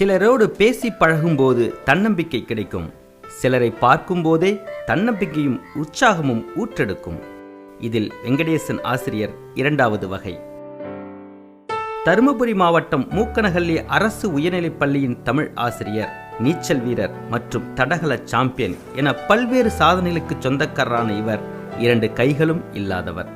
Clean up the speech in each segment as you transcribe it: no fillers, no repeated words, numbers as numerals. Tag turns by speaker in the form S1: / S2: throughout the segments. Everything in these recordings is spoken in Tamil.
S1: சிலரோடு பேசி பழகும்போது தன்னம்பிக்கை கிடைக்கும். சிலரை பார்க்கும்போதே தன்னம்பிக்கையும் உற்சாகமும் ஊற்றெடுக்கும். இதில் வெங்கடேசன் ஆசிரியர் இரண்டாவது வகை. தருமபுரி மாவட்டம் மூக்கனஹள்ளி அரசு உயர்நிலைப் பள்ளியின் தமிழ் ஆசிரியர், நீச்சல் வீரர் மற்றும் தடகள சாம்பியன் என பல்வேறு சாதனைகளுக்கு சொந்தக்காரரான இவர் 2 கைகளும் இல்லாதவர்.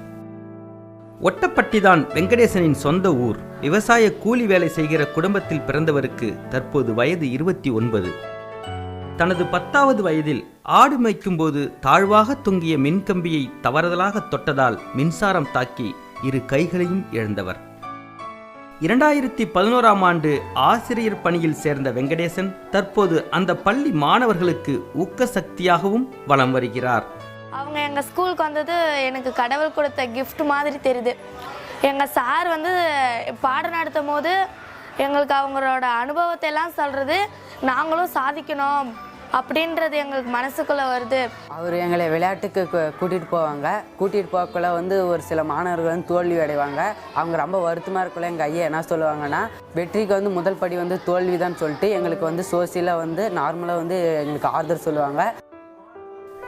S1: ஒட்டப்பட்டிதான் வெங்கடேசனின் சொந்த ஊர். விவசாய கூலி வேலை செய்கிற குடும்பத்தில் பிறந்தவருக்கு தற்போது வயது 29. தனது 10வது வயதில் ஆடு மேய்க்கும் போது தாழ்வாக தொங்கிய மின்கம்பியை தவறுதலாக தொட்டதால் மின்சாரம் தாக்கி 2 கைகளையும் இழந்தவர். 2011ஆம் ஆண்டு ஆசிரியர் பணியில் சேர்ந்த வெங்கடேசன் தற்போது அந்த பள்ளி மாணவர்களுக்கு ஊக்க சக்தியாகவும் வலம் வருகிறார்.
S2: அவங்க எங்கள் ஸ்கூலுக்கு வந்தது எனக்கு கடவுள் கொடுத்த கிஃப்ட் மாதிரி தெரியுது. எங்கள் சார் பாடம் நடத்தும் போது எங்களுக்கு அவங்களோட அனுபவத்தை எல்லாம் சொல்கிறது, நாங்களும் சாதிக்கணும் அப்படின்றது எங்களுக்கு மனசுக்குள்ளே வருது.
S3: அவர் எங்களை விளையாட்டுக்கு கூட்டிகிட்டு போவாங்க. கூட்டிகிட்டு போகக்குள்ள ஒரு சில மாணவர்கள் தோல்வி அடைவாங்க. அவங்க ரொம்ப வருத்தமாக இருக்கக்குள்ள எங்கள் ஐயா என்ன சொல்லுவாங்கன்னா, வெற்றிக்கு முதல் படி தோல்வி தான் சொல்லிட்டு எங்களுக்கு சோசியலாக நார்மலாக எங்களுக்கு ஆறுதல் சொல்லுவாங்க.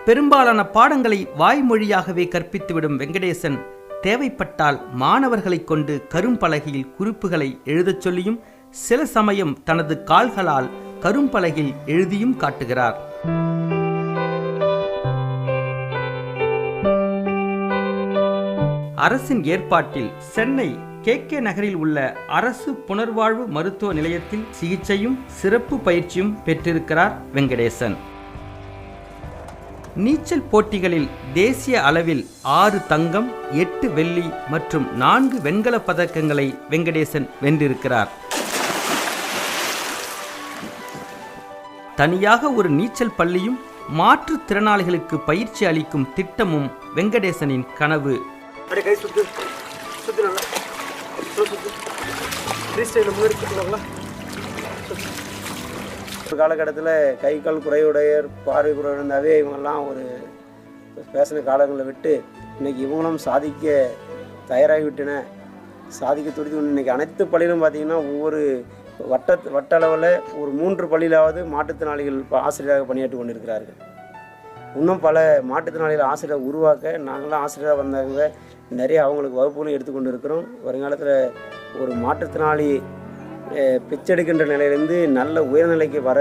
S1: பெரும்பாலான பாடங்களை வாய்மொழியாகவே கற்பித்துவிடும் வெங்கடேசன் தேவைப்பட்டால் மாணவர்களை கொண்டு கரும்பலகையில் குறிப்புகளை எழுதச் சொல்லியும் சில சமயம் தனது கால்களால் கரும்பலகையில் எழுதியும் காட்டுகிறார். அரசின் ஏற்பாட்டில் சென்னை KK நகரில் உள்ள அரசு புனர்வாழ்வு மருத்துவ நிலையத்தில் சிகிச்சையும் சிறப்பு பயிற்சியும் பெற்றிருக்கிறார் வெங்கடேசன். நீச்சல் போட்டிகளில் தேசிய அளவில் 6 தங்கம், 8 வெள்ளி மற்றும் 4 வெண்கல பதக்கங்களை வெங்கடேசன் வென்றிருக்கிறார். தனியாக ஒரு நீச்சல் பள்ளியும் மாற்றுத்திறனாளிகளுக்கு பயிற்சி அளிக்கும் திட்டமும் வெங்கடேசனின் கனவு.
S4: ஒரு காலகட்டத்தில் கை கால் குறைவுடையர், பார்வை குறைவு இருந்தாவே இவங்கெல்லாம் ஒரு பேசின காலங்களை விட்டு இன்றைக்கி இவங்களும் சாதிக்க தயாராகிவிட்டன, சாதிக்க துடித்து. இன்றைக்கி அனைத்து பள்ளியிலும் பார்த்திங்கன்னா ஒவ்வொரு வட்ட அளவில் ஒரு 3 பள்ளியிலாவது மாற்றுத்திறனாளிகள் ஆசிரியராக பணியாற்றி கொண்டிருக்கிறார்கள். இன்னும் பல மாற்றுத்திறனாளிகள் ஆசிரியர் உருவாக்க நாங்களாம் ஆசிரியராக வந்தவங்க நிறைய அவங்களுக்கு வகுப்புகளும் எடுத்துக்கொண்டு இருக்கிறோம். வருங்காலத்தில் ஒரு மாற்றுத்திறனாளி பிச்செடுக்கின்ற நிலையிலேருந்து நல்ல உயர்நிலைக்கு வர